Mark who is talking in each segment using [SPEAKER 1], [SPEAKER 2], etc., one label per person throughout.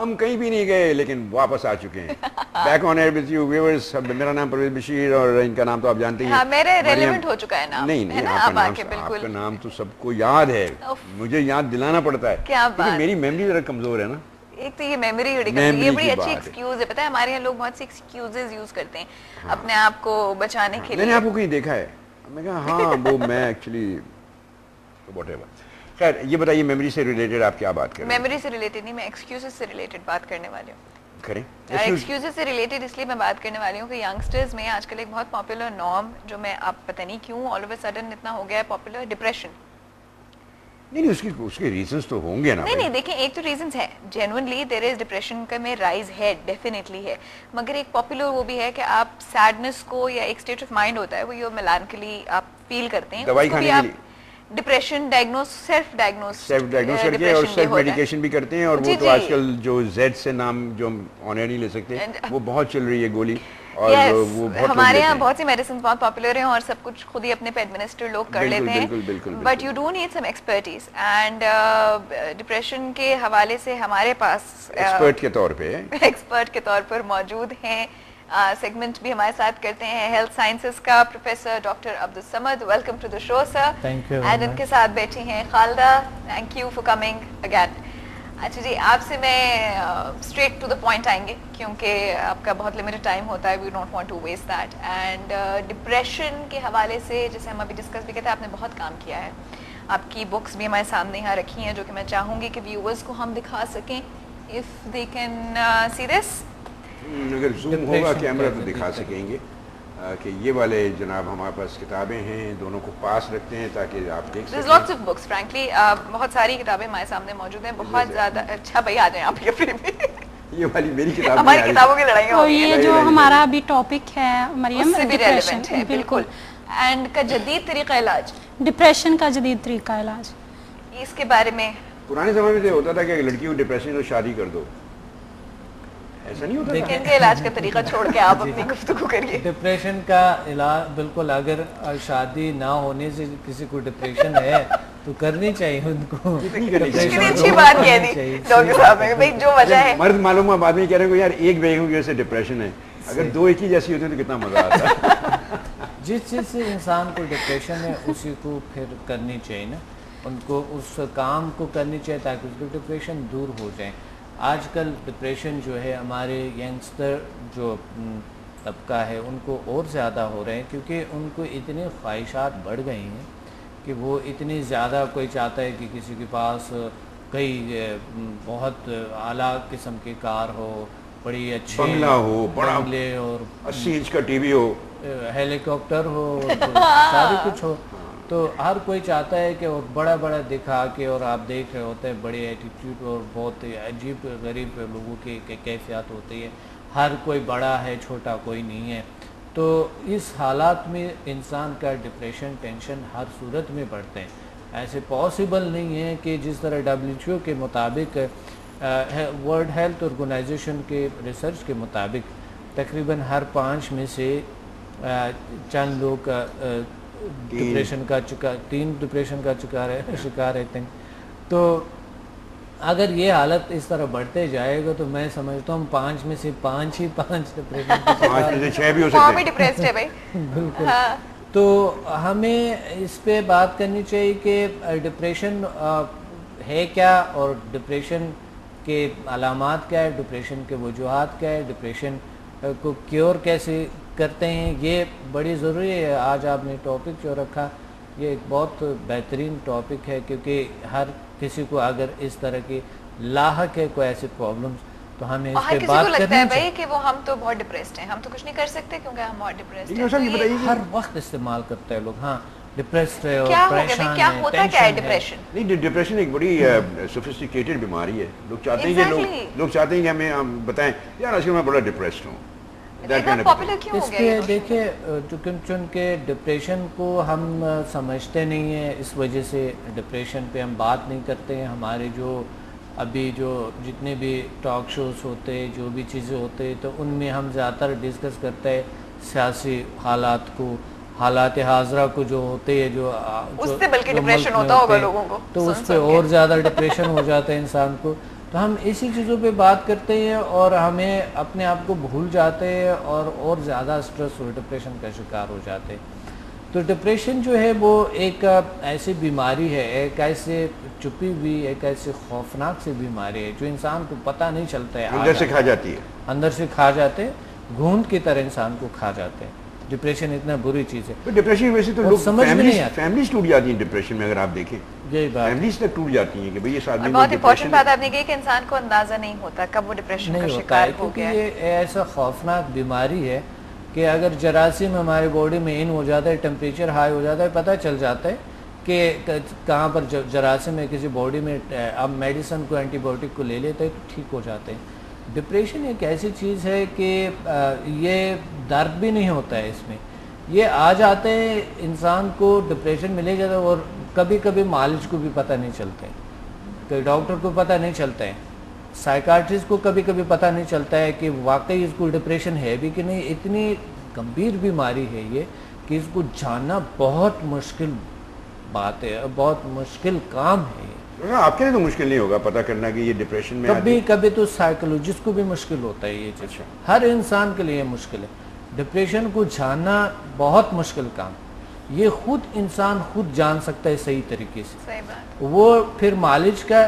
[SPEAKER 1] ہم کہیں بھی نہیں گئے لیکن واپس آ چکے ہیں. Back on air with you viewers. میرا نام پرویز بشیر اور ان کا نام تو آپ جانتے ہی ہیں.
[SPEAKER 2] میرے ریلیونٹ ہو چکا ہے نام.
[SPEAKER 1] نہیں آپ کا نام تو سب کو یاد ہے, مجھے یاد دلانا پڑتا ہے کیونکہ میری میموری ذرا کمزور ہے نا.
[SPEAKER 2] ایک تو یہ میموری یہ بڑی اچھی ایکسکیوز ہے. پتہ ہے ہمارے یہاں لوگ بہت سی ایکسکیوزز یوز کرتے ہیں اپنے آپ کو بچانے کے لیے.
[SPEAKER 1] میں نے آپ کو کہیں دیکھا ہے, میں کہا ہاں وہ میں ایکچولی واٹ ایور. خیر یہ بتائیے میموری سے ریلیٹڈ آپ کیا بات کر رہے ہیں؟
[SPEAKER 2] میموری سے ریلیٹڈ نہیں, میں ایکسکیوزز سے ریلیٹڈ بات کرنے والی ہوں.
[SPEAKER 1] کریں.
[SPEAKER 2] ایکسکیوزز سے ریلیٹڈ اس لیے میں بات کرنے والی ہوں کہ ینگسٹرز میں آج کل ایک بہت پاپولر نارم جو میں آپ پتہ نہیں کیوں آل آف اے سڈن اتنا ہو گیا ہے پاپولر, ڈپریشن.
[SPEAKER 1] نہیں اس کے ریزنز تو ہوں گے نا.
[SPEAKER 2] نہیں دیکھیں ایک تو ریزنز ہے جینوئنلی دیر از ڈپریشن کا میں رائز ہے, ڈیفینیٹلی ہے, مگر ایک پاپولر وہ بھی ہے کہ آپ سیڈنس کو یا ایک اسٹیٹ آف مائنڈ ہوتا ہے وہ یہ میلانکلی آپ فیل کرتے ہیں,
[SPEAKER 1] دوائی کھانے کے لیے
[SPEAKER 2] ڈپریشن سیلف ڈائگنوز
[SPEAKER 1] کر کے اور سیلف میڈیکیشن بھی کرتے ہیں. اور وہ تو آج کل جو زیڈ سے نام جو ہم آن ایئر نہیں لے سکتے وہ بہت چل رہی ہے گولی. اور وہ
[SPEAKER 2] ہمارے یہاں بہت سی میڈیسن بہت پاپولر ہیں اور سب کچھ خود ہی اپنے پہ ایڈمنسٹر لوگ کر لیتے ہیں, but you do need some expertise. And depression کے حوالے سے ہمارے پاس
[SPEAKER 1] ایکسپرٹ کے طور پر
[SPEAKER 2] موجود ہیں, سیگمنٹ بھی ہمارے ساتھ کرتے ہیں ہیلتھ سائنسز کا professor doctor Abdul Samad. Welcome to the show sir. And ان کے ساتھ بیٹھی ہیں Khalida. Thank you for coming again. اچھا جی, آپ سے میں اسٹریٹ ٹو دا پوائنٹ آئیں گے کیونکہ آپ کا بہت لمیٹڈ ٹائم ہوتا ہے, we don't want to waste that. And depression کے حوالے سے جیسے ہم ابھی ڈسکس بھی کرتے ہیں, آپ نے بہت کام کیا ہے, آپ کی بکس بھی ہمارے سامنے یہاں رکھی ہیں جو کہ میں چاہوں گی کہ ویورز کو ہم دکھا سکیں اف دے کین سی دس.
[SPEAKER 1] اگر زوم ہوگا کیمرہ تو دکھا سکیں گے کہ یہ والے جناب ہمارے پاس کتابیں ہیں, دونوں کو پاس رکھتے ہیں تاکہ آپ دیکھ سکیں.
[SPEAKER 2] لاٹس آف بکس فرینکلی, بہت ساری کتابیں ہمارے سامنے موجود ہیں, بہت زیادہ. اچھا بھائی آ جائیں آپ یہ پھر بھی.
[SPEAKER 1] یہ والی میری کتاب,
[SPEAKER 2] ہماری کتابوں کی لڑائیاں
[SPEAKER 3] ہوتی ہیں. یہ جو ہمارا ابھی ٹاپک ہے مریم,
[SPEAKER 2] اس سے بھی ریلیونٹ ہے بالکل. اینڈ کا جدید طریقہ علاج,
[SPEAKER 3] ڈپریشن کا جدید طریقہ علاج,
[SPEAKER 2] اس کے بارے میں.
[SPEAKER 1] پرانے زمانے میں ہوتا تھا کہ لڑکی کو ڈپریشن ہو شادی کر دو, ایسا نہیں ہوتا تھا.
[SPEAKER 2] ان کے علاج کا طریقہ چھوڑ کے آپ اپنی گفتگو کریے.
[SPEAKER 4] ڈپریشن کا علاج بالکل, اگر شادی نہ ہونے سے کسی کو ڈپریشن ہے تو کرنی چاہیے ان کو.
[SPEAKER 2] کتنی اچھی بات کہہ دی ڈاکٹر صاحب نے, بھائی جو وجہ ہے.
[SPEAKER 1] مرد معلوم ہے بعد میں کہہ رہے ہیں یار ایک بیگم کی وجہ سے ڈپریشن ہے, اگر دو ایک ہی جیسی ہوتی تو کتنا مزہ آتا.
[SPEAKER 4] جس چیز سے انسان کو ڈپریشن ہے اسی کو پھر کرنی چاہیے نا, ان کو اس کام کو کرنی چاہیے تاکہ اس کو ڈپریشن دور ہو جائیں. آج کل ڈپریشن جو ہے ہمارے ینگسٹر جو طبقہ ہے ان کو اور زیادہ ہو رہے ہیں کیونکہ ان کو اتنے خواہشات بڑھ گئی ہیں کہ وہ اتنی زیادہ, کوئی چاہتا ہے کہ کسی کے پاس کئی بہت اعلیٰ قسم کی کار ہو, بڑی اچھی
[SPEAKER 1] بنگلہ ہو, بڑا
[SPEAKER 4] بنگلے اور
[SPEAKER 1] 80 انچ کا ٹی وی ہو,
[SPEAKER 4] ہیلی کاپٹر ہو, سارے کچھ ہو. تو ہر کوئی چاہتا ہے کہ اور بڑا بڑا دکھا کے, اور آپ دیکھ رہے ہوتے ہیں بڑے ایٹیٹیوڈ اور بہت عجیب غریب لوگوں کی کیفیات ہوتی ہے. ہر کوئی بڑا ہے, چھوٹا کوئی نہیں ہے. تو اس حالات میں انسان کا ڈپریشن, ٹینشن ہر صورت میں بڑھتے ہیں. ایسے پاسبل نہیں ہے کہ جس طرح WHO کے مطابق, ورلڈ ہیلتھ آرگنائزیشن کے ریسرچ کے مطابق تقریباً ہر 5 میں سے چند لوگ ڈپریشن کا 3 ڈپریشن کا شکار ہے. تو اگر یہ حالت اس طرح بڑھتے جائے گا تو میں سمجھتا ہوں 5 میں سے 5 ہی 5 ڈپریشن کا شکار,
[SPEAKER 1] 5 میں سے 6 بھی ہو سکتے ہیں.
[SPEAKER 2] ڈپریسڈ ہے بھائی.
[SPEAKER 4] بالکل. تو ہمیں اس پہ بات کرنی چاہیے کہ ڈپریشن ہے کیا, اور ڈپریشن کے علامات کیا ہے, ڈپریشن کے وجوہات کیا ہے, ڈپریشن کو کیور کیسے کرتے ہیں. یہ بڑی ضروری ہے. آج آپ نے ٹاپک جو رکھا یہ ایک بہت بہترین ٹاپک ہے کیونکہ ہر کسی کو اگر اس طرح کی لاحق ہے کوئی ایسی پرابلمز تو ہمیں اس پہ بات کرنی
[SPEAKER 2] لگتا ہے بھائی کہ وہ ہم تو بہت ڈپریسڈ ہیں, ہم تو کچھ نہیں کر سکتے کیونکہ ہم بہت ڈپریسڈ ہیں.
[SPEAKER 4] ہر وقت استعمال کرتے ہیں لوگ, ہاں ڈپریسڈ ہے اور
[SPEAKER 2] پریشان ہے. کیا ہوتا کیا ہے ڈپریشن؟
[SPEAKER 1] نہیں, ڈپریشن ایک بڑی سوفسٹیکیٹڈ بیماری ہے. لوگ چاہتے ہیں کہ ہمیں بتائیں یار آج کل میں بڑا ڈپریسڈ ہوں.
[SPEAKER 4] اس کے دیکھیں چونکہ ڈپریشن کو ہم سمجھتے نہیں ہیں, اس وجہ سے ڈپریشن پہ ہم بات نہیں کرتے ہیں. ہمارے جو ابھی جو جتنے بھی ٹاک شوز ہوتے, جو بھی چیزیں ہوتے, تو ان میں ہم زیادہ تر ڈسکس کرتے ہیں سیاسی حالات کو, حالات حاضرہ کو جو ہوتے ہیں, جو
[SPEAKER 2] اس سے بلکہ ڈپریشن ہوتا ہوگا لوگوں کو,
[SPEAKER 4] تو اس پہ اور زیادہ ڈپریشن ہو جاتا ہے انسان کو. تو ہم اسی چیزوں پہ بات کرتے ہیں اور ہمیں اپنے آپ کو بھول جاتے ہیں اور زیادہ سٹریس اور ڈپریشن کا شکار ہو جاتے ہیں. تو ڈپریشن جو ہے وہ ایک ایسی بیماری ہے, ایک ایسے چھپی ہوئی, ایک ایسے خوفناک سی بیماری ہے جو انسان کو پتہ نہیں چلتا ہے,
[SPEAKER 1] اندر سے کھا جاتی ہے,
[SPEAKER 4] اندر سے کھا جاتے, گھونٹ کی طرح انسان کو کھا جاتے ہیں. ڈپریشن اتنا بری چیز ہے.
[SPEAKER 1] ڈپریشن ویسے تو لوگ
[SPEAKER 4] سمجھ میں نہیں آتی,
[SPEAKER 1] فیملیز ٹوٹ جاتی ہیں ڈپریشن میں, اگر آپ دیکھیں
[SPEAKER 4] یہی بات
[SPEAKER 1] فیملیز تک ٹوٹ جاتی ہیں کہ بھئی اس آدمی
[SPEAKER 2] بہت امپورٹنٹ بات آپ نے کہی کہ انسان کو اندازہ نہیں ہوتا کب وہ ڈپریشن کا شکار ہو گیا ہے.
[SPEAKER 4] یہ ایسا خوفناک بیماری ہے کہ اگر جراثیم ہمارے باڈی میں ان ہو جاتا ہے, ٹیمپریچر ہائی ہو جاتا ہے, پتہ چل جاتا ہے کہ کہاں پر جراثیم ہے کسی باڈی میں, اب میڈیسن کو اینٹی بایوٹک کو لے لیتے ہیں تو ٹھیک ہو جاتے ہیں. ڈپریشن ایک ایسی چیز ہے کہ یہ درد بھی نہیں ہوتا ہے اس میں, یہ آ جاتے ہیں انسان کو ڈپریشن ملے جاتا ہے اور کبھی کبھی معالج کو بھی پتہ نہیں چلتا ہے, کہ ڈاکٹر کو پتہ نہیں چلتا ہے, سائیکاٹرسٹ کو کبھی کبھی پتہ نہیں چلتا ہے کہ واقعی اس کو ڈپریشن ہے بھی کہ نہیں. اتنی گمبھیر بیماری ہے یہ کہ اس کو جاننا بہت مشکل بات ہے, بہت مشکل کام ہے.
[SPEAKER 1] آپ کے لیے تو مشکل نہیں ہوگا پتہ کرنا کہ یہ ڈپریشن میں
[SPEAKER 4] کبھی کبھی تو سائیکولوجسٹ کو بھی مشکل ہوتا ہے یہ چیز, ہر انسان کے لیے مشکل ہے. ڈپریشن کو جاننا بہت مشکل کام, یہ خود انسان خود جان سکتا ہے صحیح طریقے سے. وہ پھر معالج کا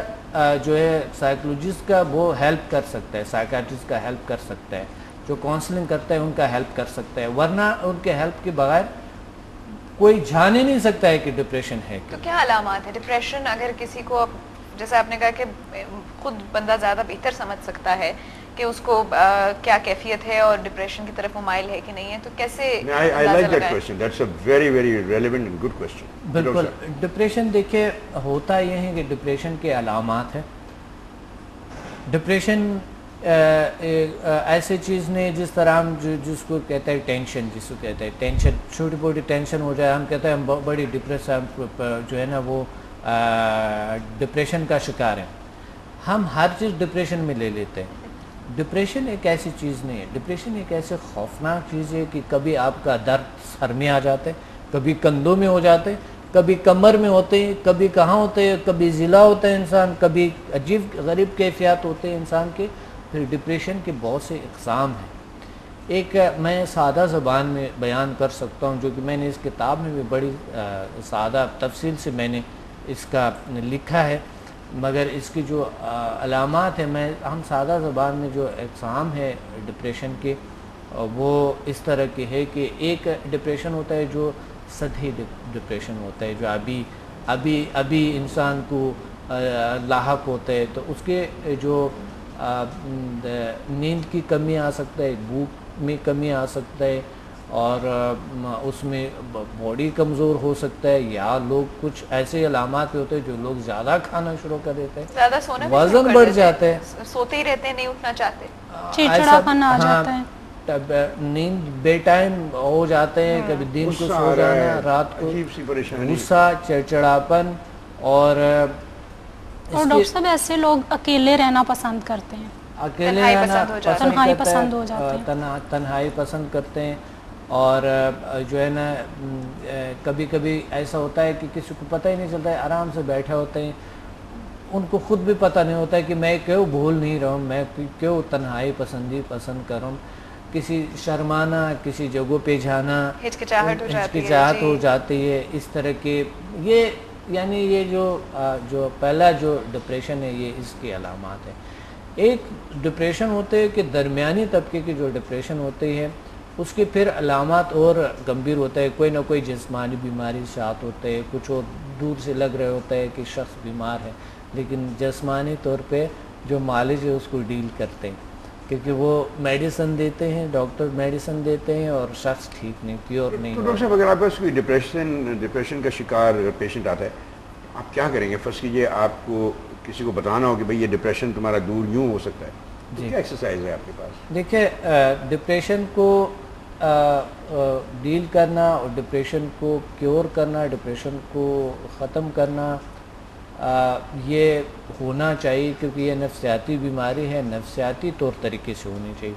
[SPEAKER 4] جو ہے سائیکولوجسٹ کا وہ ہیلپ کر سکتا ہے, سائیکاٹرسٹ کا ہیلپ کر سکتا ہے, جو کاؤنسلنگ کرتا ہے ان کا ہیلپ کر سکتا ہے, ورنہ ان کے ہیلپ کے بغیر کوئی جان ہی نہیں سکتا ہے کہ ڈپریشن ہے.
[SPEAKER 2] تو کیا علامات ہے ڈپریشن؟ اگر کسی کو, جیسے آپ نے کہا کہ خود بندہ زیادہ بہتر سمجھ سکتا ہے کہ اس کو کیا کیفیت ہے اور ڈپریشن کی طرف وہ مائل ہے کہ نہیں ہے, تو کیسے اندازہ لگائیں؟
[SPEAKER 4] بالکل. ڈپریشن دیکھیں ہوتا یہ ہے کہ ڈپریشن کے علامات ہیں. ڈپریشن ایسے چیز نہیں جس طرح ہم جس کو کہتے ہیں ٹینشن, جس کو کہتے ہیں ٹینشن, چھوٹی موٹی ٹینشن ہو جائے ہم کہتے ہیں ہم بڑی ڈپریس جو ہے نا وہ ڈپریشن کا شکار ہیں. ہم ہر چیز ڈپریشن میں لے لیتے ہیں. ڈپریشن ایک ایسی چیز نہیں ہے. ڈپریشن ایک ایسے خوفناک چیز ہے کہ کبھی آپ کا درد سر میں آ جاتا ہے, کبھی کندھوں میں ہو جاتے ہیں, کبھی کمر میں ہوتے ہیں, کبھی کہاں ہوتے ہیں, کبھی ضلع ہوتا ہے انسان, کبھی عجیب غریب کیفیات ہوتے ہیں انسان کے. پھر ڈپریشن کے بہت سے اقسام ہیں. ایک میں سادہ زبان میں بیان کر سکتا ہوں, جو کہ میں نے اس کتاب میں بھی بڑی سادہ تفصیل سے میں نے اس کا لکھا ہے, مگر اس کی جو علامات ہیں ہم سادہ زبان میں جو اقسام ہے ڈپریشن کے وہ اس طرح کے ہے کہ ایک ڈپریشن ہوتا ہے جو سطحی ڈپریشن ہوتا ہے, جو ابھی انسان کو لاحق ہوتا ہے. تو اس کے جو نیند کی کمی آ سکتا ہے, بھوک میں کمی آ سکتا ہے, اور اس میں باڈی کمزور ہو سکتا ہے, یا لوگ کچھ ایسے علامات ہوتے ہیں جو لوگ زیادہ کھانا شروع کر دیتے ہیں,
[SPEAKER 2] زیادہ سونا,
[SPEAKER 4] وزن بڑھ جاتا ہے,
[SPEAKER 2] سوتے ہی رہتے ہیں, نہیں اٹھنا چاہتے,
[SPEAKER 3] چڑچڑاپن آ جاتا ہے,
[SPEAKER 4] نیند بے ٹائم ہو جاتے ہیں, کبھی دن کو سو جانا, رات کو غصہ, چڑچڑاپن. اور
[SPEAKER 3] ڈاکٹر صاحب ایسے لوگ اکیلے رہنا پسند کرتے ہیں,
[SPEAKER 4] اکیلے رہنا
[SPEAKER 3] تنہائی پسند
[SPEAKER 4] کرتے ہیں. اور جو ہے نا کبھی کبھی ایسا ہوتا ہے کہ کسی کو پتہ ہی نہیں چلتا ہے, آرام سے بیٹھے ہوتے ہیں, ان کو خود بھی پتہ نہیں ہوتا ہے کہ میں کیوں بھول نہیں رہا ہوں, میں کیوں تنہائی پسند کر رہا ہوں. کسی شرمانا, کسی جگہوں پہ جانا, ہچکچاہٹ ہو جاتی ہے, اس طرح کے. یہ یعنی یہ جو پہلا جو ڈپریشن ہے یہ اس کی علامات ہے. ایک ڈپریشن ہوتے ہے کہ درمیانی طبقے کی جو ڈپریشن ہوتی ہے اس کے پھر علامات اور گمبھیر ہوتا ہے. کوئی نہ کوئی جسمانی بیماری ساتھ ہوتے ہے, کچھ اور دور سے لگ رہے ہوتا ہے کہ شخص بیمار ہے, لیکن جسمانی طور پہ جو معالج ہے اس کو ڈیل کرتے ہیں, کیونکہ وہ میڈیسن دیتے ہیں, ڈاکٹر میڈیسن دیتے ہیں اور شخص ٹھیک نہیں, پیور نہیں.
[SPEAKER 1] تو ڈاکٹر صاحب اگر آپ کو ڈپریشن کا شکار پیشنٹ آتا ہے آپ کیا کریں گے؟ فرض کیجیے آپ کو کسی کو بتانا ہو کہ بھئی یہ ڈپریشن تمہارا دور یوں ہو سکتا ہے, کیا ایکسرسائز ہے آپ کے پاس؟
[SPEAKER 4] دیکھیں ڈپریشن کو ڈیل کرنا اور ڈپریشن کو کیور کرنا, ڈپریشن کو ختم کرنا, یہ ہونا چاہیے, کیونکہ یہ نفسیاتی بیماری ہے, نفسیاتی طور طریقے سے ہونی چاہیے.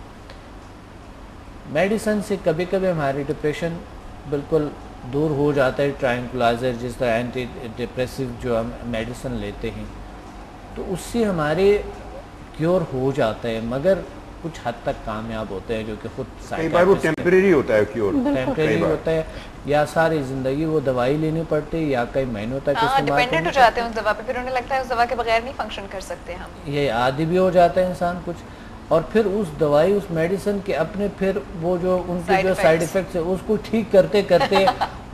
[SPEAKER 4] میڈیسن سے کبھی کبھی ہماری ڈپریشن بالکل دور ہو جاتا ہے, ٹرائنکلائزر جس طرح اینٹی ڈپریسو جو ہم میڈیسن لیتے ہیں, تو اس سے ہمارے کیور ہو جاتا ہے مگر کچھ حد تک کامیاب ہوتے ہیں جو کہ خود
[SPEAKER 1] کئی بار وہ ٹیمپریری ہوتا ہے کیور،
[SPEAKER 4] ٹیمپریری ہوتا ہے یا ساری زندگی وہ دوائی لینی پڑتی ہے یا کئی مہینوں تک استعمال
[SPEAKER 2] ڈیپینڈنٹ ہو جاتے ہیں اس دوا پہ، پھر انہیں لگتا ہے اس دوا کے بغیر نہیں فنکشن کر سکتے ہم، یہ
[SPEAKER 4] عادی بھی ہو جاتا ہے انسان کچھ، اور پھر اس دوائی اس میڈیسن کے اپنے پھر وہ جو ان کے جو سائیڈ ایفیکٹس ہیں اس کو ٹھیک کرتے کرتے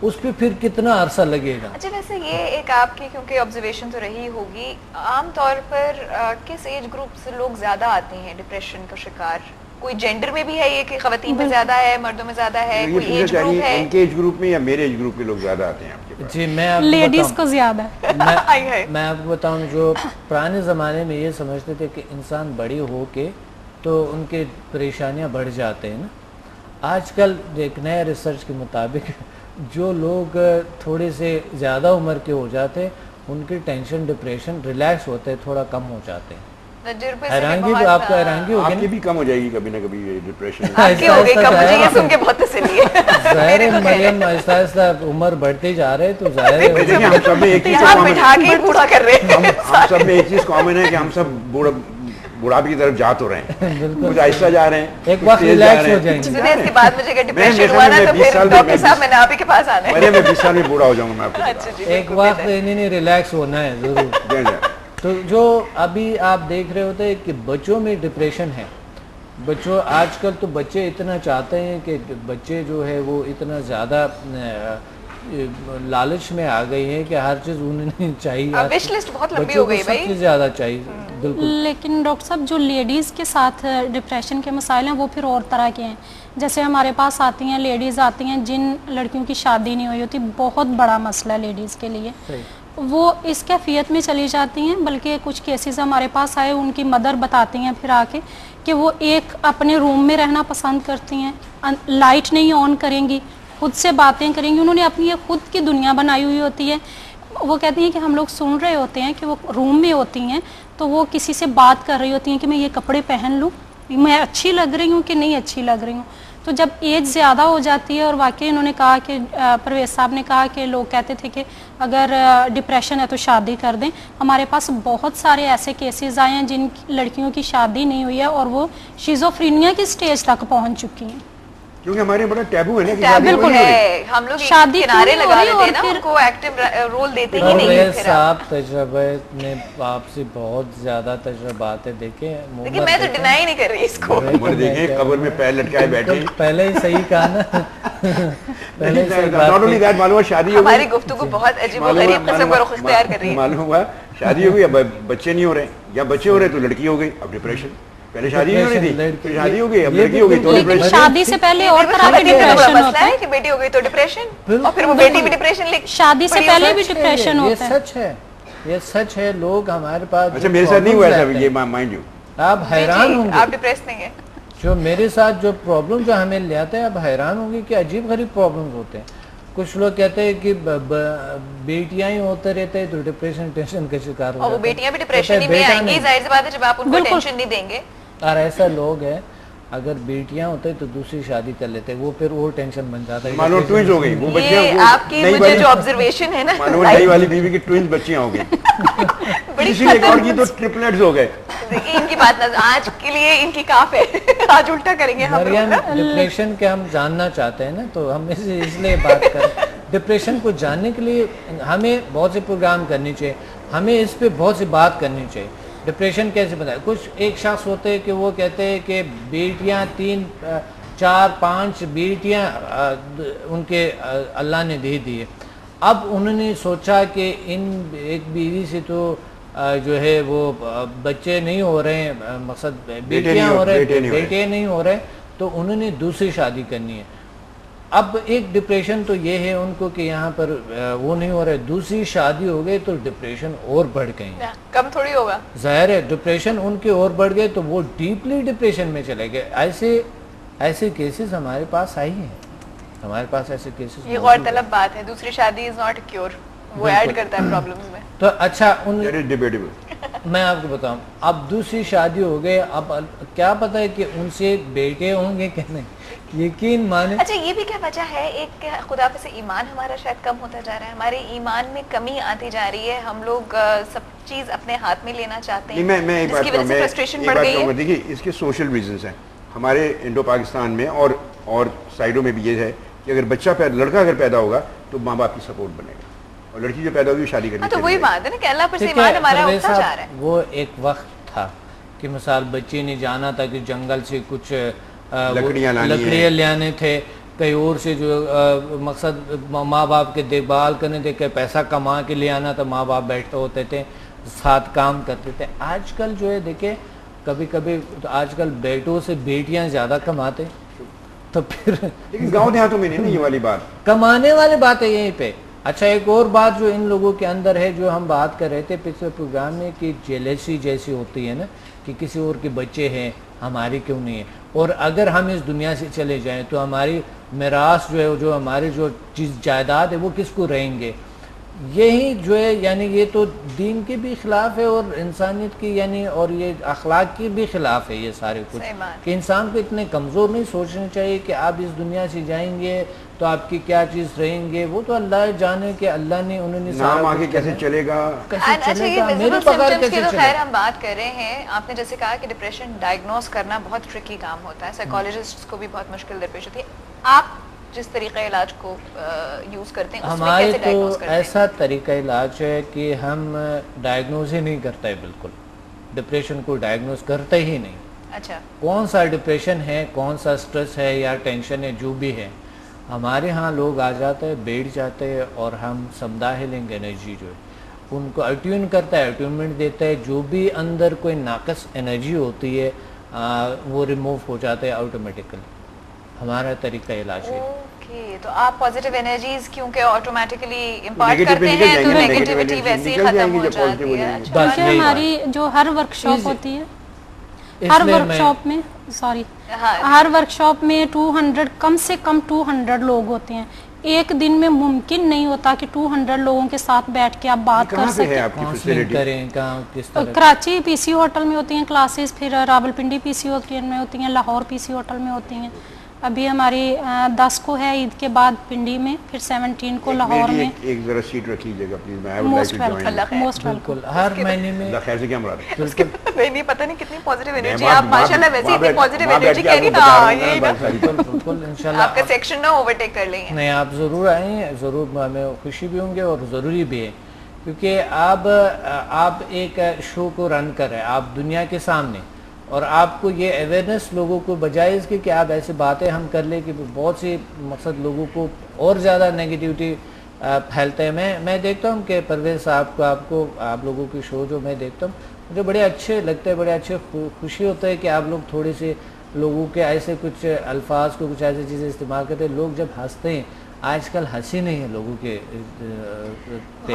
[SPEAKER 4] اس پہ پھر کتنا عرصہ لگے گا.
[SPEAKER 2] اچھا ویسے یہ ایک آپ کی کیونکہ آبزرویشن تو رہی ہوگی، عام طور پر کس ایج گروپ سے لوگ زیادہ آتے ہیں ڈپریشن کا شکار؟ کوئی جینڈر میں بھی ہے یہ کہ خواتین میں زیادہ ہے، مردوں میں زیادہ ہے، کوئی ایج گروپ ہے؟
[SPEAKER 1] ان کے ایج گروپ میں یا میرے ایج گروپ کے لوگ زیادہ آتے ہیں آپ کے پاس؟
[SPEAKER 4] جی میں
[SPEAKER 3] لیڈیز کو زیادہ
[SPEAKER 4] میں آپ کو بتاؤں، جو پرانے زمانے میں یہ سمجھتے تھے کہ انسان بڑی ہو کے تو ان کے پریشانیاں بڑھ جاتے ہیں نا، آج کل ایک نئے ریسرچ کے مطابق جو لوگ تھوڑے سے زیادہ عمر کے ہو جاتے ہیں ان کی ٹینشن ڈپریشن ریلیکس ہوتے ہیں، تھوڑا کم ہو جاتے ہیں. حیرانگی بھی آپ کو حیرانگی ہوگی،
[SPEAKER 1] آپ کی بھی کم ہو جائے گی کبھی نہ کبھی ڈپریشن.
[SPEAKER 2] آپ کی ہو گئی کم، مجھے یہ سن کے بہت تسلی ہے.
[SPEAKER 4] ظاہر ہے مریم آہستہ آہستہ عمر بڑھتے جا رہے تو ظاہر ہے
[SPEAKER 1] ہم سب میں ایک چیز ہم سب میں ایک چیز کامن ہے کہ ہم سب بڑھاپے کی طرف جا تو رہے ہیں، کچھ آہستہ جا رہے ہیں،
[SPEAKER 4] ایک وقت ریلیکس ہو جائیں گے.
[SPEAKER 2] اس کے بعد مجھے اگر ڈپریشن ہوا نا تو پھر ڈاکٹر صاحب میں نے آپ ہی کے پاس آنا ہے.
[SPEAKER 1] میں 20 سال میں بوڑھا ہو جاؤں گا. میں آپ کو
[SPEAKER 4] ایک وقت نہیں ریلیکس ہونا ہے ضرور. تو جو ابھی آپ دیکھ رہے ہوتے ہیں کہ بچوں میں ڈپریشن ہے، بچوں آج کل تو بچے اتنا چاہتے ہیں کہ بچے جو ہے وہ اتنا زیادہ لالچ میں آ گئی ہیں کہ ہر چیز انہیں چاہیے،
[SPEAKER 2] وش لسٹ بہت لمبی ہو گئی بھائی،
[SPEAKER 4] سب سے زیادہ چاہیے. بالکل.
[SPEAKER 3] لیکن ڈاکٹر صاحب جو لیڈیز کے ساتھ ڈپریشن کے مسائل ہیں وہ پھر اور طرح کے ہیں. جیسے ہمارے پاس آتی ہیں لیڈیز آتی ہیں جن لڑکیوں کی شادی نہیں ہوئی ہوتی، بہت بڑا مسئلہ ہے لیڈیز کے لیے، وہ اس کیفیت میں چلی جاتی ہیں. بلکہ کچھ کیسز ہمارے پاس آئے، ان کی مدر بتاتی ہیں پھر آ کے کہ وہ ایک اپنے روم میں رہنا پسند کرتی ہیں، لائٹ نہیں آن کریں گی، خود سے باتیں کریں گی، انہوں نے اپنی ایک خود کی دنیا بنائی ہوئی ہوتی ہے. وہ کہتی ہیں کہ ہم لوگ سن رہے ہوتے ہیں کہ وہ روم میں ہوتی ہیں تو وہ کسی سے بات کر رہی ہوتی ہیں کہ میں یہ کپڑے پہن لوں، میں اچھی لگ رہی ہوں کہ نہیں اچھی لگ رہی ہوں. تو جب ایج زیادہ ہو جاتی ہے، اور واقعی انہوں نے کہا کہ پرویز صاحب نے کہا کہ لوگ کہتے تھے کہ اگر ڈپریشن ہے تو شادی کر دیں. ہمارے پاس بہت سارے ایسے کیسز آئے ہیں جن لڑکیوں کی شادی نہیں ہوئی ہے اور وہ شیزوفرینیا کی سٹیج تک پہنچ چکی ہیں.
[SPEAKER 1] کیونکہ ہمارے بڑا ٹیبو ہے نا کہ
[SPEAKER 2] بالکل ہے، ہم لوگ شادی کنارے لگا دیتے ہیں نا، ان کو ایکٹیو رول دیتے ہی نہیں ہیں.
[SPEAKER 4] پھر آپ تجربے نے آپ سے بہت زیادہ تجربات دیکھے،
[SPEAKER 2] لیکن میں تو ڈینائی نہیں کر رہی اس کو.
[SPEAKER 1] دیکھیں قبر میں پیر لٹکائے بیٹھے،
[SPEAKER 4] پہلے ہی صحیح کہا نا.
[SPEAKER 1] شادی
[SPEAKER 2] ہماری گفتگو بہت عجیب و غریب قسم کا رخ اختیار کر رہی ہے.
[SPEAKER 1] معلوم ہوا شادی ہو گئی، اب بچے نہیں ہو رہے، یا بچے ہو رہے تو لڑکی ہو گئی، اب ڈپریشن. پہلے شادی نہیں ہو رہی تھی، شادی ہو گئی، اب لڑکی ہو گئی تو ڈپریشن.
[SPEAKER 3] شادی سے پہلے اور طرح کا ڈپریشن ہوتا ہے
[SPEAKER 2] کہ بیٹی ہو گئی تو ڈپریشن، اور پھر وہ بیٹی بھی ڈپریشن لے.
[SPEAKER 3] شادی سے پہلے بھی ڈپریشن ہوتا ہے.
[SPEAKER 4] یہ سچ ہے، یہ سچ ہے. لوگ ہمارے پاس،
[SPEAKER 1] اچھا میرے ساتھ نہیں ہوا ایسا، یہ مائنڈ یو،
[SPEAKER 4] آپ حیران ہوں گے.
[SPEAKER 2] آپ ڈپریس نہیں ہیں.
[SPEAKER 4] جو میرے ساتھ جو پرابلم جو ہمیں لے آتے ہیں، آپ حیران ہوں گے کہ عجیب غریب پرابلمز ہوتے ہیں. کچھ لوگ کہتے ہیں کہ بیٹیاں ہی ہوتے رہتے ہیں تو ڈپریشن ٹینشن کا شکار ہو جاتے ہیں،
[SPEAKER 2] اور وہ بیٹیاں بھی ڈپریشن ہی میں آئیں گی، ظاہر سی بات ہے جب آپ ان کو ٹینشن نہیں دیں گے.
[SPEAKER 4] اور ایسا لوگ ہیں اگر بیٹیاں ہوتے تو دوسری شادی کر لیتے، وہ پھر وہ ٹینشن بن جاتا ہے.
[SPEAKER 1] مانو ٹوئنز ہو گئی وہ بچیاں،
[SPEAKER 2] یہ آپ کی مجھے جو آبزرویشن ہے نا،
[SPEAKER 1] مانو نئی والی بیوی کی ٹوئنز بچیاں ہو گئی، کسی ایک اور کی تو ٹرپلٹس ہو گئے.
[SPEAKER 2] ان کی بات آج کے لیے ان کی کاف ہے، آج الٹا کریں گے ہم.
[SPEAKER 4] ڈپریشن کے ہم جاننا چاہتے ہیں نا، تو ہم اس لیے بات کریں. ڈپریشن کو جاننے کے لیے ہمیں بہت سے پروگرام کرنے چاہیے، ہمیں اس پہ بہت سی بات کرنی چاہیے. ڈپریشن کیسے بتائے؟ کچھ ایک شخص ہوتے ہیں کہ وہ کہتے ہیں کہ بیٹیاں 3 4 5 بیٹیاں ان کے اللہ نے دے دی ہے. اب انہوں نے سوچا کہ ان ایک بیوی سے تو جو ہے وہ بچے نہیں ہو رہے ہیں، مقصد بیٹیاں ہو رہے، بیٹے نہیں ہو رہے، تو انہوں نے دوسری شادی کرنی ہے. اب ایک ڈپریشن تو یہ ہے ان کو کہ یہاں پر وہ نہیں ہو رہا ہے، دوسری شادی ہو گئی تو ڈپریشن اور بڑھ گئی.
[SPEAKER 2] کم تھوڑی ہوگا،
[SPEAKER 4] ظاہر ہے ڈپریشن ان کے اور بڑھ گئے تو وہ ڈیپلی ڈپریشن میں چلے گئے. ایسے کیسز ہمارے پاس آئی ہیں، ہمارے پاس ایسے کیسز.
[SPEAKER 2] یہ غور طلب بات ہے، دوسری شادی از ناٹ کیور، وہ ایڈ کرتا ہے پرابلمز میں.
[SPEAKER 4] تو اچھا
[SPEAKER 1] ڈیبیٹیبل
[SPEAKER 4] میں آپ کو بتاؤں، اب دوسری شادی ہو گئے، اب کیا پتہ ہے کہ ان سے بیٹے ہوں گے کہ نہیں، یقین مانے.
[SPEAKER 2] اچھا یہ بھی کیا وجہ ہے, ایک خدا پہ سے ایمان ہمارا شاید کم ہوتا جا رہا ہے, ہمارے ایمان میں کمی آتی جا رہی ہے, ہم لوگ سب چیز اپنے ہاتھ میں لینا چاہتے ہیں, جس کی وجہ سے فرسٹریشن بڑھ گئی ہے.
[SPEAKER 1] دیکھیے اس کے سوشل ریزنز ہیں ہمارے انڈو پاکستان میں اور سائڈوں میں بھی یہ ہے کہ اگر بچہ لڑکا اگر پیدا ہوگا تو ماں باپ کی سپورٹ بنے گا, اور لڑکی جو پیدا ہوگی شادی کرنی.
[SPEAKER 2] تو وہی بات ہے نا کہ اللہ پر سے ایمان ہمارا اٹھتا جا رہا ہے.
[SPEAKER 4] وہ ایک وقت تھا کہ مثال بچے نے جانا تھا کہ جنگل سے کچھ لکڑیاں لانے تھے, کہیں اور سے جو مقصد ماں باپ کے دیکھ بھال کرنے تھے, کہ پیسہ کما کے لے آنا تھا, ماں باپ بیٹھتے ہوتے تھے ساتھ کام کرتے تھے. آج کل جو ہے دیکھیں کبھی کبھی آج کل بیٹوں سے بیٹیاں زیادہ کماتے, تو پھر
[SPEAKER 1] گاؤں دیہاتوں میں نہیں یہ والی بات,
[SPEAKER 4] کمانے والی بات ہے یہیں پہ. اچھا ایک اور بات جو ان لوگوں کے اندر ہے, جو ہم بات کر رہے تھے پچھلے پروگرام میں, کہ جیلسی جیسی ہوتی ہے نا, کہ کسی اور کے بچے ہیں ہماری کیوں نہیں ہے, اور اگر ہم اس دنیا سے چلے جائیں تو ہماری میراث جو ہے, جو ہماری جو چیز جائیداد ہے وہ کس کو رہیں گے. یہی جو ہے یعنی یہ تو دین کے بھی خلاف ہے اور انسانیت کی یعنی اور یہ اخلاق کی بھی خلاف ہے یہ سارے کچھ, کہ انسان کو اتنے کمزور نہیں سوچنا چاہیے کہ آپ اس دنیا سے جائیں گے تو آپ کی کیا چیز رہیں گے. وہ تو اللہ جانے کہ اللہ نے انہوں نے
[SPEAKER 1] نام آگے کیسے چلے گا,
[SPEAKER 2] اچھا یہ ویزیبل سمپٹمز کی تو خیر ہم بات کر رہے ہیں. آپ نے جیسے کہا کہ ڈپریشن ڈائگنوز کرنا بہت ٹرکی کام ہوتا ہے, سائیکالوجسٹ کو بھی بہت مشکل درپیش ہوتی ہے. آپ جس طریقہ علاج کو یوز کرتے ہیں اس میں کیسے ڈائگنوز کرتے ہیں؟
[SPEAKER 4] ہمارے تو ایسا طریقہ علاج ہے کہ ہم ڈائگنوز ہی نہیں کرتے, بالکل ڈپریشن کو ڈائگنوز کرتے ہی نہیں.
[SPEAKER 2] اچھا
[SPEAKER 4] کون سا ڈپریشن ہے, کون سا سٹریس ہے یا ٹینشن ہے, جو بھی ہے ہمارے ہاں لوگ آ جاتے ہیں, بیٹھ جاتے ہیں, اور ہم سمدھا ہیلنگ انرجی جو ہے ان کو اٹیون کرتا ہے, اٹیونمنٹ دیتا ہے, جو بھی اندر کوئی ناقص انرجی ہوتی ہے وہ ریموو ہو جاتا ہے آٹومیٹیکلی. ہمارا طریقہ علاج ہے.
[SPEAKER 2] تو آپ پازیٹیو انرجیز کیونکہ آٹومیٹکلی امپارٹ کرتے ہیں تو نیگیٹیوٹی ویسے ہی ختم ہو جاتی ہے.
[SPEAKER 3] کیونکہ ہماری جو ہر ورکشاپ ہوتی ہے, ہر ورکشاپ میں ہر ورکشاپ میں 200 کم سے کم 200 لوگ ہوتے ہیں. ایک دن میں ممکن نہیں ہوتا کہ 200 لوگوں کے ساتھ بیٹھ کے آپ بات کر سکیں. کراچی پی سی ہوٹل میں ہوتی ہیں کلاسز, پھر راولپنڈی پی سی ہوٹل میں ہوتی ہیں, لاہور پی سی ہوٹل میں ہوتی ہیں. ابھی ہماری 10 کو ہے عید کے بعد پنڈی میں, پھر 17 کو لاہور میں.
[SPEAKER 1] ایک ذرا سیٹ رکھ لیجیے گا پلیز, میں
[SPEAKER 3] موسٹ ویلکم.
[SPEAKER 4] ہر مہینے میں
[SPEAKER 1] خیر سے کیا مراد ہے,
[SPEAKER 2] اس کے نہیں پتہ نہیں کتنی پازیٹیو انرجی آپ ماشاءاللہ ویسے اتنی پازیٹیو انرجی کہہ رہی نا, یہی نا
[SPEAKER 4] بالکل انشاءاللہ
[SPEAKER 2] آپ کا سیکشن نہ اوورٹیک کر لیں گے.
[SPEAKER 4] نہیں آپ ضرور آئیں, ضرور ہمیں خوشی بھی ہوں گے اور ضروری بھی ہے, کیونکہ آپ ایک شو کو رن کر رہے ہیں آپ دنیا کے سامنے, اور آپ کو یہ اویئرنیس لوگوں کو بجائے اس کے کہ آپ ایسے باتیں ہم کر لیں کہ بہت سی مقصد لوگوں کو اور زیادہ نیگیٹیوٹی پھیلتا ہے. میں دیکھتا ہوں کہ پرویز صاحب کو آپ لوگوں کے شو جو میں دیکھتا ہوں مجھے بڑے اچھے لگتے ہیں, بڑے اچھے خوشی ہوتا ہے کہ آپ لوگ تھوڑے سے لوگوں کے ایسے کچھ الفاظ کو کچھ ایسی چیزیں استعمال کرتے ہیں. لوگ جب ہنستے ہیں, آج کل ہنسی نہیں ہے لوگوں کے پہ,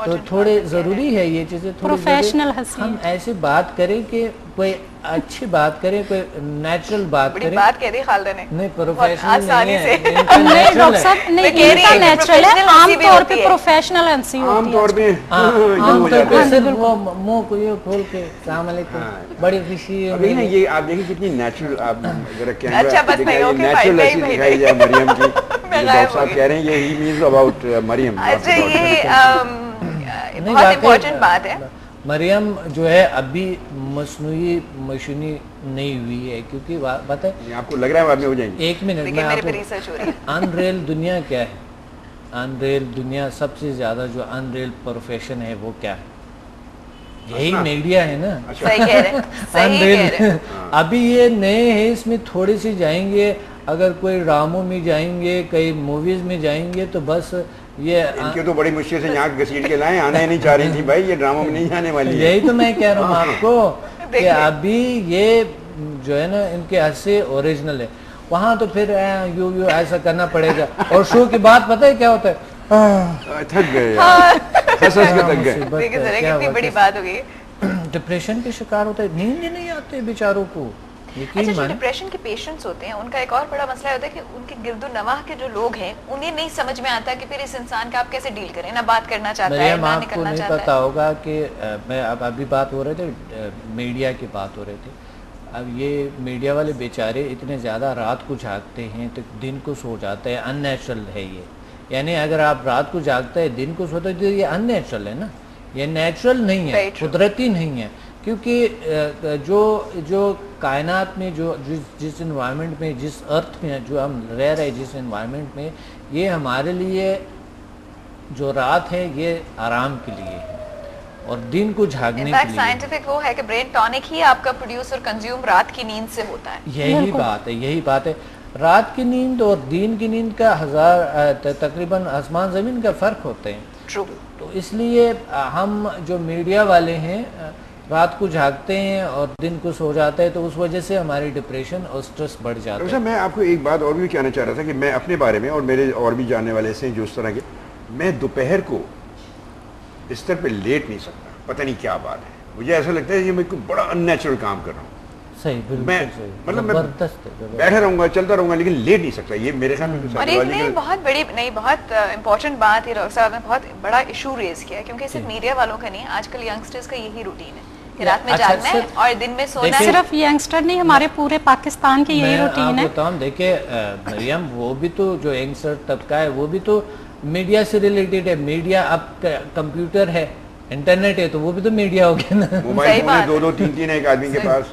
[SPEAKER 4] تو تھوڑے ضروری ہے یہ چیزیں,
[SPEAKER 3] پروفیشنل ہنسی.
[SPEAKER 4] ہم ایسی بات کریں کہ کوئی اچھی بات کریں, کوئی نیچرل بات کریں.
[SPEAKER 2] بات کہہ دی خالدہ نے,
[SPEAKER 4] نہیں پروفیشنل نہیں ہے,
[SPEAKER 3] نہیں ڈاکٹر صاحب نہیں, ان کا نیچرل ہے, عام طور پہ پروفیشنل ہنسی ہوتی ہے.
[SPEAKER 1] عام طور پہ
[SPEAKER 4] صرف وہ منہ کو یہ کھول کے السلام علیکم بڑی خوشی
[SPEAKER 1] ابھی نا, یہ آپ دیکھیں کتنی نیچرل, آپ ذرا
[SPEAKER 2] اچھا بس نہیں ہو کہ
[SPEAKER 1] نیچرل ایسی دکھائی جائے مریم کی, ڈاکٹر صاحب کہہ رہے ہیں یہ ہی مینز اباؤٹ مریم.
[SPEAKER 2] اچھا یہ بہت امپورٹنٹ بات ہے.
[SPEAKER 4] مریم جو ہے ابھی مصنوعی مشینی نہیں ہوئی ہے, کیونکہ بات ہے
[SPEAKER 1] آپ کو لگ رہا ہے بعد میں ہو جائیں گے.
[SPEAKER 4] ایک منٹ میں آپ کو ان ریل دنیا کیا ہے, ان ریل دنیا سب سے زیادہ جو ان ریل پروفیشن ہے وہ کیا ہے, یہی میڈیا ہے نا. ان ریل ابھی یہ نئے ہیں, اس میں تھوڑی سی جائیں گے, اگر کوئی ڈراموں میں جائیں گے, کئی موویز میں جائیں گے, تو بس یہ
[SPEAKER 1] ان کی تو بڑی مشکل سے یہاں گھسیٹ کے لائیں, آنا ہی نہیں چاہ رہی تھی بھائی, یہ ڈراموں میں نہیں آنے والی ہے.
[SPEAKER 4] یہی تو میں کہہ رہا ہوں آپ کو کہ ابھی یہ جو ہے نا ان کے ہنسی اوریجنل ہے, وہاں تو پھر یوں ایسا کرنا پڑے گا. اور شو کی بات پتہ ہے کیا ہوتا ہے,
[SPEAKER 1] تھک گئے, ہنس ہنس کے تھک گئے.
[SPEAKER 2] کتنی بڑی بات ہو گئی.
[SPEAKER 4] ڈپریشن کے شکار ہوتا ہے, نیند ہی نہیں آتے بیچاروں کو.
[SPEAKER 2] اچھا جو ڈپریشن کے پیشنٹس ہوتے ہیں ان کا ایک اور بڑا مسئلہ ہوتا ہے کہ ان کے گرد و نواح کے جو لوگ ہیں انہیں نہیں سمجھ میں آتا کہ پھر اس انسان کا آپ کیسے ڈیل کریں, نہ بات کرنا چاہتا ہے, نہ نکلنا چاہتا ہے.
[SPEAKER 4] آپ کو نہیں پتا ہوگا کہ میں ابھی بات ہو رہے تھے میڈیا کی بات ہو رہی تھی, اب یہ میڈیا والے بیچارے اتنے زیادہ رات کو جاگتے ہیں تو دن کو سو جاتے ہیں، ان نیچرل ہے یہ، یعنی اگر آپ رات کو جاگتے ہیں دن کو سوتے ہیں تو یہ ان نیچرل ہے نا، یہ نیچرل نہیں ہے، قدرتی نہیں ہے، کیونکہ جو کائنات میں جو جس انوائرمنٹ میں، جس ارتھ میں جو ہم رہ رہے جس انوائرمنٹ میں، یہ ہمارے لیے جو رات ہے یہ آرام کے لیے ہے اور دن کو جھاگنے کے لیے۔
[SPEAKER 2] سائنٹیفک وہ ہے کہ برین ٹونک ہی آپ کا پروڈیوس اور کنزیوم رات کی نیند سے ہوتا ہے۔
[SPEAKER 4] یہی بات ہے، رات کی نیند اور دن کی نیند کا تقریباً آسمان زمین کا فرق ہوتے ہیں۔ تو اس لیے ہم جو میڈیا والے ہیں رات کو جھاگتے ہیں اور دن کو سو جاتے ہیں، تو اس وجہ سے ہماری ڈپریشن اور سٹریس بڑھ جاتا ہے۔
[SPEAKER 1] میں آپ کو ایک بات اور بھی کہنا چاہ رہا تھا کہ میں اپنے بارے میں اور میرے اور بھی جاننے والے سے جو اس طرح کے، میں دوپہر کو بستر پہ لیٹ نہیں سکتا، پتہ نہیں کیا بات ہے، مجھے ایسا لگتا ہے کہ میں کوئی بڑا ان نیچرل کام کر رہا ہوں۔
[SPEAKER 4] صحیح، بالکل صحیح،
[SPEAKER 1] مطلب میں بیٹھا رہوں گا، چلتا رہوں گا، لیکن لیٹ نہیں سکتا۔ یہ میرے خیال میں
[SPEAKER 2] اور ایک بہت بڑی بہت امپورٹنٹ بات ہے، ڈاکٹر صاحب نے بہت بڑا ایشو ریز کیا ہے، کیونکہ صرف میڈیا والوں کا نہیں، آج کل ینگسٹرز کا یہی روٹین ہے کہ رات میں جاگنا ہے اور دن میں سونا ہے۔
[SPEAKER 3] صرف ینگسٹر نہیں، ہمارے پورے پاکستان کی یہی روٹین ہے۔
[SPEAKER 4] دیکھیں مریم، وہ بھی تو جو ینگسٹر طبقہ ہے وہ بھی تو میڈیا سے ریلیٹڈ ہے، میڈیا اب کمپیوٹر ہے، انٹرنیٹ ہے، تو وہ بھی تو میڈیا ہو گیا نا۔
[SPEAKER 1] موبائل فون ہے، دو تین ایک آدمی کے پاس،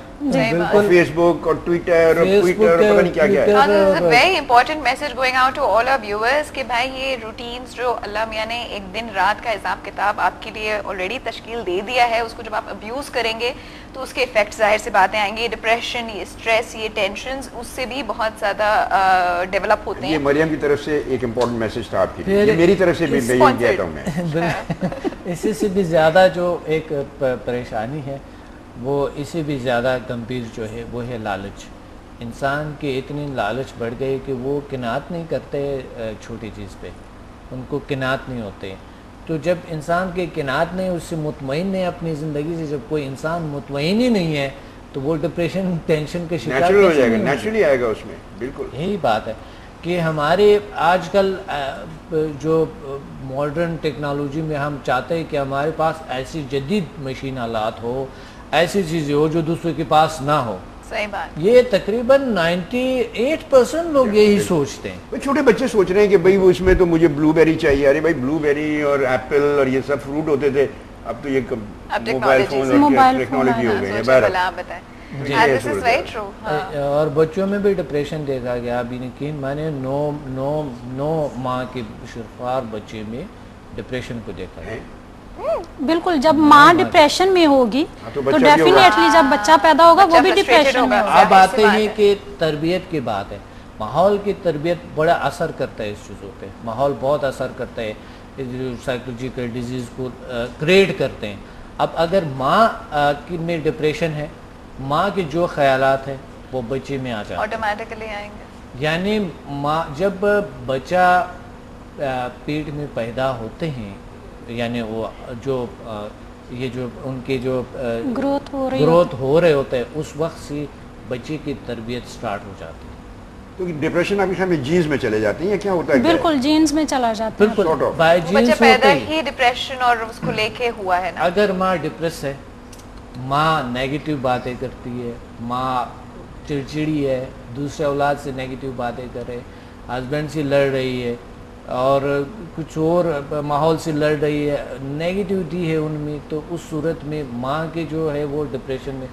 [SPEAKER 1] فیس بک اور ٹویٹر اور پتہ نہیں کیا کیا ہے۔
[SPEAKER 2] Very important message going out to all our viewers کہ بھائی یہ روٹینز جو اللہ میاں نے ایک دن رات کا حساب کتاب آپ کے لیے آلریڈی تشکیل دے دیا ہے، اس کو جب آپ ابیوز کریں گے تو اس کے افیکٹ ظاہر سے باتیں آئیں گے، ڈپریشن، یہ اسٹریس، یہ ٹینشنز اس سے بھی بہت زیادہ ڈیولپ ہوتے ہیں۔
[SPEAKER 1] یہ مریم کی طرف سے ایک امپورٹنٹ میسج تھا آپ کے لیے، یہ میری طرف سے بھی میں یہ کہتا ہوں میں۔
[SPEAKER 4] اسی سے بھی زیادہ جو ایک پریشانی ہے، وہ اسی بھی زیادہ گمبھیر جو ہے وہ ہے لالچ۔ انسان کے اتنی لالچ بڑھ گئی کہ وہ قناعت نہیں کرتے چھوٹی چیز پہ، ان کو قناعت نہیں ہوتے۔ تو جب انسان کے قناعت نہیں، اس سے مطمئن نہیں اپنی زندگی سے، جب کوئی انسان مطمئن ہی نہیں ہے تو وہ ڈپریشن، ٹینشن کے شکار
[SPEAKER 1] نیچرل ہو جائے گا، نیچرلی آئے گا اس میں۔ بالکل
[SPEAKER 4] یہی بات ہے کہ ہمارے آج کل جو ماڈرن ٹیکنالوجی میں ہم چاہتے ہیں کہ ہمارے پاس ایسی جدید مشین آلات ہو، ایسی چیزیں ہو جو دوسرے کے پاس نہ ہو۔
[SPEAKER 2] صحیح بات،
[SPEAKER 4] یہ تقریباً 98% لوگ یہی سوچتے ہیں۔
[SPEAKER 1] چھوٹے بچے سوچ رہے ہیں کہ بھائی وہ اس میں تو مجھے بلو بیری چاہیے، ارے بھائی بلو بیری اور ایپل اور یہ سب فروٹ ہوتے تھے، اب تو یہ موبائل فون اور ٹیکنالوجی ہو گئی ہے۔
[SPEAKER 4] اور بچوں میں بھی ڈپریشن دیکھا گیا، اب یقین مانے 9 ماہ کے شرفار بچے میں ڈپریشن کو دیکھا گیا۔
[SPEAKER 3] بالکل، جب ماں ڈپریشن میں ہوگی تو ڈیفینیٹلی جب بچہ پیدا ہوگا وہ بھی ڈپریشن میں ہوگا۔
[SPEAKER 4] اب آتے ہیں کہ تربیت کی بات ہے، ماحول کی تربیت بڑا اثر کرتا ہے اس چیزوں پہ، ماحول بہت اثر کرتا ہے، سائیکولوجیکل ڈیزیز کو کریٹ کرتے ہیں۔ اب اگر ماں کی میں ڈپریشن ہے، ماں کے جو خیالات ہیں وہ بچے میں آ جاتے ہیں،
[SPEAKER 2] آٹومیٹکلی آئیں گے۔
[SPEAKER 4] یعنی ماں جب بچہ پیٹ میں پیدا ہوتے ہیں، یعنی وہ جو یہ جو ان کے جو گروتھ ہو رہے ہوتے ہیں، اس وقت سے بچے کی تربیت سٹارٹ ہو جاتی ہے۔
[SPEAKER 1] تو ڈپریشن آپ کے خیال میں جینز میں چلے جاتے ہیں یا کیا ہوتا ہے؟
[SPEAKER 3] بالکل جینز میں چلا جاتا ہے،
[SPEAKER 4] بالکل بائی جینز
[SPEAKER 2] بچہ پیدا ہی ڈپریشن اور اس کو لے کے ہوا ہے نا۔
[SPEAKER 4] اگر ماں ڈپریس ہے، ماں نیگیٹو باتیں کرتی ہے، ماں چڑچڑی ہے، دوسرے اولاد سے نیگیٹو باتیں کرے، ہسبینڈ سے لڑ رہی ہے اور کچھ اور ماحول سے لڑ رہی ہے، نیگیٹیوٹی ہے ان میں، تو اس صورت میں ماں کے جو ہے وہ ڈپریشن میں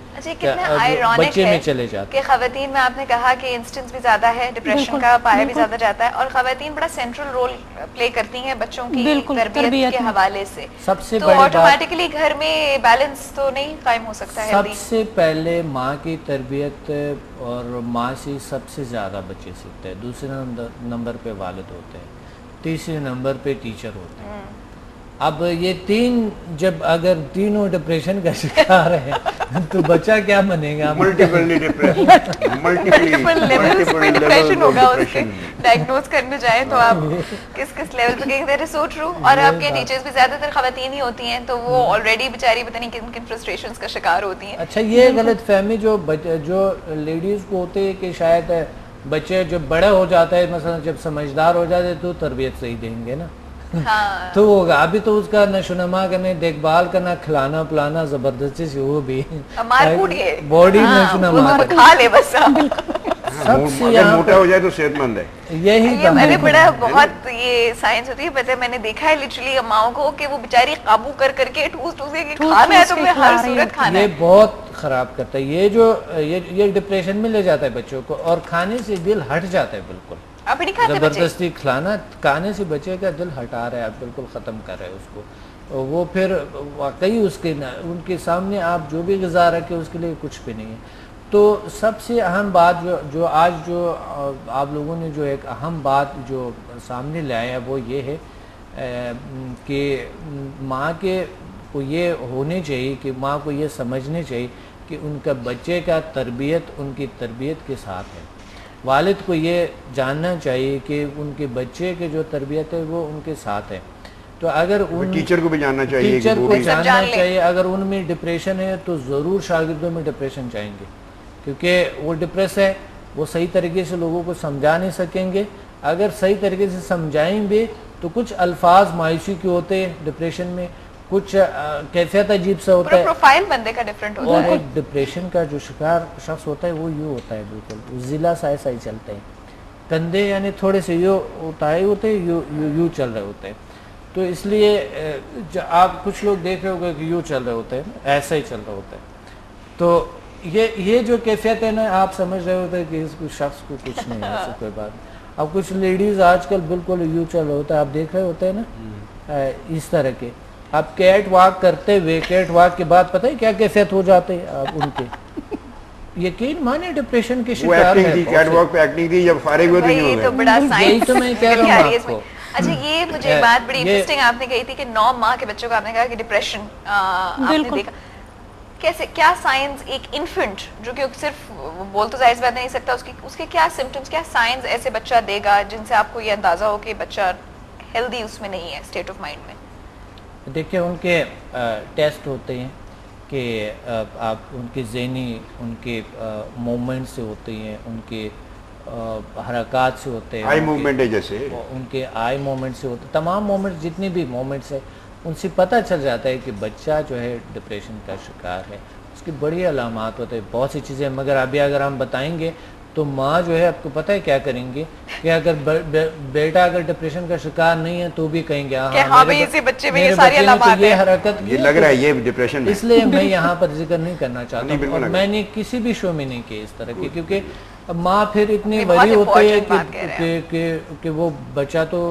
[SPEAKER 4] بچے میں چلے جاتے ہیں۔
[SPEAKER 2] کہ خواتین میں آپ نے کہا کہ انسٹنس بھی زیادہ ہے، ڈپریشن کا پایہ بھی زیادہ جاتا ہے، اور خواتین بڑا سینٹرل رول پلے کرتی ہیں بچوں کی تربیت کے حوالے سے، تو آٹومیٹکلی گھر میں بیلنس تو نہیں قائم ہو سکتا ہے۔
[SPEAKER 4] سب سے پہلے ماں کی تربیت اور ماں سے سب سے زیادہ بچے سیکھتے ہیں، دوسرے نمبر پہ والد ہوتے ہیں، تیسرے نمبر پہ ٹیچر ہوتے ہیں۔ اب یہ جب اگر تینوں ڈپریشن کا شکار ہیں تو بچہ کیا بنے گا؟
[SPEAKER 1] ملٹیپل
[SPEAKER 2] ڈپریشن ہوگا اس کے ڈائگنوز کرنے جائیں تو آپ کس لیول پہ کہیں گے۔ So true. اور آپ کے ٹیچرز بھی زیادہ تر خواتین ہی ہوتی ہیں، تو وہ آلریڈی بیچاری پتہ نہیں کن فرسٹریشنز کا شکار ہوتی ہیں۔
[SPEAKER 4] اچھا، یہ غلط فہمی جو لیڈیز کو ہوتے ہے کہ شاید بچے جب بڑا ہو جاتا ہے، مثلا جب سمجھدار ہو جاتے تو تربیت صحیح دیں گے نا۔ تو ہوگا. ابھی تو اس کا نشو نما کرنے, دیکھ بھال کرنا, کھلانا پلانا زبردستی سے, وہ بھی باڈی نشو نما
[SPEAKER 2] کھا لے بس.
[SPEAKER 4] سب سے
[SPEAKER 1] موٹا ہو جائے تو صحت مند ہے.
[SPEAKER 4] یہی
[SPEAKER 2] میں نے بڑا بہت یہ سائنس ہوتی ہے, پتہ میں نے دیکھا ہے لٹرلی اماؤں کو کہ وہ بیچاری قابو کر کے ٹھوس ٹھوسے کہ کھانا ہے تو میں ہر صورت کھانا ہے.
[SPEAKER 4] یہ بہت خراب کرتا ہے. یہ جو یہ ڈپریشن میں لے جاتا ہے بچوں کو, اور کھانے سے دل ہٹ جاتا ہے بالکل. زبردستی کھلانا, کھانے سے بچے کا دل ہٹا رہا ہے, آپ بالکل ختم کر رہے ہیں اس کو. وہ پھر واقعی اس کے ان کے سامنے آپ جو بھی غذا رکھے اس کے لیے کچھ بھی نہیں ہے. تو سب سے اہم بات جو آج جو آپ لوگوں نے جو ایک اہم بات جو سامنے لایا ہے وہ یہ ہے کہ ماں کے کو یہ ہونے چاہیے کہ ماں کو یہ سمجھنے چاہیے کہ ان کا بچے کا تربیت ان کی تربیت کے ساتھ ہے. والد کو یہ جاننا چاہیے کہ ان کے بچے کے جو تربیت ہے وہ ان کے ساتھ ہے. تو اگر ان
[SPEAKER 1] ٹیچر کو بھی جاننا چاہیے,
[SPEAKER 4] ٹیچر کو جاننا چاہیے اگر ان میں ڈپریشن ہے تو ضرور شاگردوں میں ڈپریشن چاہیں گے, کیونکہ وہ ڈپریس ہے, وہ صحیح طریقے سے لوگوں کو سمجھا نہیں سکیں گے. اگر صحیح طریقے سے سمجھائیں بھی تو کچھ الفاظ مایوسی کے ہوتے ہیں ڈپریشن میں, کچھ کیفیت عجیب سا ہوتا ہے,
[SPEAKER 2] پروفائل بندے کا ڈیفرنٹ ہوتا ہے.
[SPEAKER 4] اور ایک ڈپریشن کا جو شکار شخص ہوتا ہے وہ یوں ہوتا ہے بالکل ضلع سائے سائے چلتے ہیں, کندھے یعنی تھوڑے سے یوں اٹھائے ہوتے ہیں, یوں چل رہے ہوتے ہیں. تو اس لیے آپ کچھ لوگ دیکھ رہے ہوگے کہ یوں چل رہے ہوتے ہیں, ایسا ہی چل رہے ہوتے ہیں. تو یہ جو کیفیت ہے نا, آپ سمجھ رہے ہوتے ہیں کہ اس شخص کو کچھ نہیں ہے, ایسا کوئی بات نہیں. اب کچھ لیڈیز آج کل بالکل یوں چل رہے ہوتا ہے, آپ دیکھ رہے ہوتے ہیں نا اس طرح کے. آپ کیٹ واک کرتے ہوئے, کیٹ واک کے بعد پتہ ہے کیا کیفیت ہو جاتے ہیں آپ ان کے, یقین مانے ڈپریشن کے شکار ہے.
[SPEAKER 1] کیٹ واک پہ ایکٹنگ تھی, جب فارغ ہوئے تو
[SPEAKER 2] یہ تو بڑا سائنس.
[SPEAKER 4] تو میں کہہ رہا ہوں آپ کو.
[SPEAKER 2] اچھا یہ مجھے بات بڑی انٹرسٹنگ آپ نے کہی تھی کہ 9 ماہ کے بچوں کو آپ نے کہا کہ ڈپریشن آپ نے دیکھا. کیسے, کیا سائنس ایک انفنٹ جو کہ صرف بول تو ظاہر بات نہیں سکتا, اس کے کیا سمپٹمز, کیا سائنس ایسے بچہ دے گا جن سے آپ کو یہ اندازہ ہو کہ بچہ ہیلدی اس میں نہیں ہے, اسٹیٹ آف مائنڈ میں؟
[SPEAKER 4] دیکھیں ان کے ٹیسٹ ہوتے ہیں کہ آپ ان کے ذہنی, ان کے موومنٹ سے ہوتے ہیں, ان کے حرکات سے ہوتے ہیں,
[SPEAKER 1] آئی موومنٹ ہے جیسے
[SPEAKER 4] ان کے آئی موومنٹ سے ہوتے ہیں, تمام موومنٹ جتنے بھی موومنٹس ہیں ان سے پتہ چل جاتا ہے کہ بچہ جو ہے ڈپریشن کا شکار ہے. اس کی بڑی علامات ہوتے ہیں, بہت سی چیزیں, مگر ابھی اگر ہم بتائیں گے تو ماں جو ہے آپ کو پتہ ہے کیا کریں گے کہ اگر بیٹا اگر ڈپریشن کا شکار نہیں ہے تو بھی کہیں گے ہاں
[SPEAKER 2] میرے بچے میں یہ ساری علامات
[SPEAKER 4] یہ حرکت,
[SPEAKER 1] یہ لگ رہا ہے یہ ڈپریشن.
[SPEAKER 4] اس لیے میں یہاں پر ذکر نہیں کرنا چاہتا ہوں, اور میں نے کسی بھی شو میں نہیں کیا اس طرح کی, کیونکہ ماں پھر اتنی وری ہوتی ہے کہ وہ بچہ تو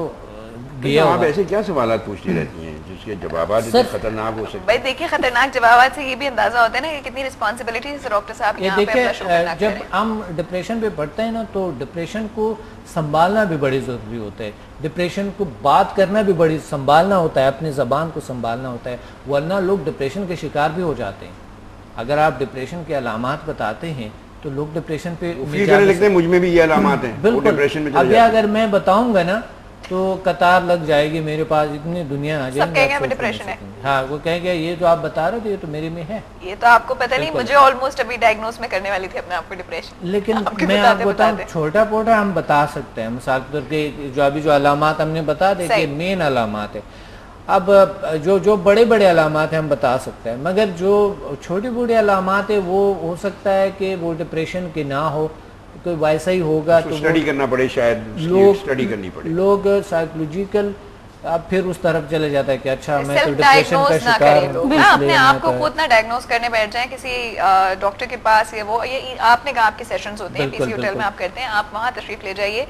[SPEAKER 4] گیا.
[SPEAKER 1] آپ ایسے کیا سوالات پوچھتی رہتی ہیں جس کے جوابات خطرناک ہو سکتے ہیں؟
[SPEAKER 2] بھائی دیکھیں خطرناک جوابات سے یہ بھی اندازہ ہوتا ہے نا کہ کتنی رسپانسبلٹی ہے ڈاکٹر صاحب یہاں پہ اپنا شو کرنا.
[SPEAKER 4] جب ہم ڈپریشن پہ پڑھتے ہیں نا تو ڈپریشن کو سنبھالنا بھی بڑی ضروری ہوتا ہے. ڈپریشن کو بات کرنا بھی بڑی سنبھالنا ہوتا ہے, اپنی زبان کو سنبھالنا ہوتا ہے, ورنہ لوگ ڈپریشن کے شکار بھی ہو جاتے ہیں. اگر آپ ڈپریشن کے علامات بتاتے ہیں تو لوگ ڈپریشن پہ
[SPEAKER 1] لگتے ہیں, مجھ میں بھی یہ علامات ہیں.
[SPEAKER 4] بالکل. ابھی اگر میں بتاؤں گا نا تو قطار لگ جائے گی میرے پاس, اتنی دنیا آ جائے گی.
[SPEAKER 2] ڈپریشن ہے,
[SPEAKER 4] ہاں وہ کہیں گے یہ جو آپ بتا رہے تھے یہ تو میرے میں ہے.
[SPEAKER 2] یہ تو آپ کو پتہ نہیں, مجھے آلموسٹ ابھی ڈائگنوز میں کرنے والی تھی اپنے آپ کو ڈپریشن.
[SPEAKER 4] لیکن میں آپ کو بتاؤں چھوٹا پوٹا ہم بتا سکتے ہیں, مثال کے طور پہ جو ابھی جو علامات ہم نے بتا دے کہ مین علامات ہے. اب جو بڑے بڑے علامات ہیں ہم بتا سکتے ہیں, مگر جو چھوٹی بوٹی علامات ہیں وہ ہو سکتا ہے کہ وہ ڈپریشن کے نہ ہو, کوئی ویسا ہی ہوگا تو
[SPEAKER 1] اسٹڈی کرنا پڑے, شاید اسٹڈی کرنی پڑے.
[SPEAKER 4] لوگ سائیکولوجیکل اب پھر اس طرف چلے جاتا ہے کہ اچھا میں تو ڈپریشن کا شکار ہوں,
[SPEAKER 2] اپنے آپ کو خود نہ ڈائگنوز کرنے بیٹھ جائیں کسی ڈاکٹر کے پاس. یہ وہ آپ نے کہا آپ کے سیشنز ہوتے ہیں پی سی ہوٹل میں آپ کرتے ہیں, آپ وہاں تشریف لے جائیے.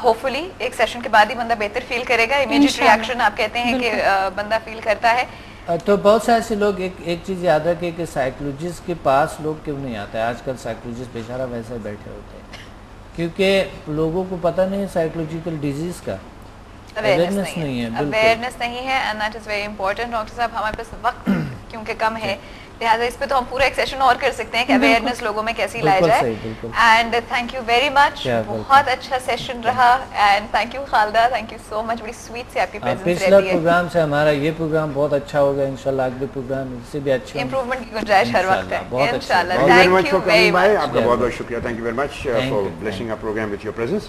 [SPEAKER 2] ہوپ فلی ایک سیشن کے بعد ہی بندہ بہتر فیل کرے گا. امیڈیٹ ریئیکشن آپ کہتے ہیں کہ بندہ فیل کرتا ہے.
[SPEAKER 4] تو بہت سے ایسے لوگ ایک چیز یاد رکھے کہ سائیکولوجسٹ کے پاس لوگ کیوں نہیں آتے. آج کل سائیکولوجسٹ بیچارہ ویسے بیٹھے ہوتے ہیں کیونکہ لوگوں کو پتہ نہیں ہے سائیکولوجیکل ڈیزیز کا اویئرنیس نہیں ہے.
[SPEAKER 2] اویئرنیس نہیں ہے, and that is very important. Doctor صاحب ہمارے پاس وقت کیونکہ کم ہے, لہٰذا اس پہ تو ہم پورا ایک سیشن اور کر سکتے ہیں کہ اویئرنیس لوگوں میں کیسی لایا جائے. And thank you very much, بہت اچھا سیشن رہا. And thank you Khalida, thank you so much, بڑی سویٹ سے آپ کی پریزنس رہتی ہے.
[SPEAKER 4] پچھلا پروگرام سے ہمارا یہ پروگرام بہت اچھا ہوگا, انشاءاللہ اگلے پروگرام اس سے بھی اچھا
[SPEAKER 2] امپروومنٹ کی گنجائش ہر وقت ہے انشاءاللہ.
[SPEAKER 1] Thank you very much. آپ کا بہت بہت شکریہ. Thank you very much for blessing our programme with your presence.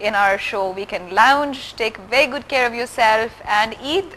[SPEAKER 2] in our show Weekend Lounge. Take very good care of yourself and Eid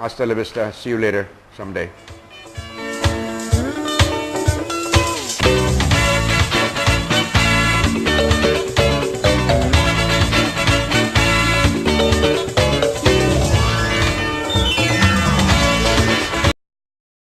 [SPEAKER 1] hasta la vista, see you later someday.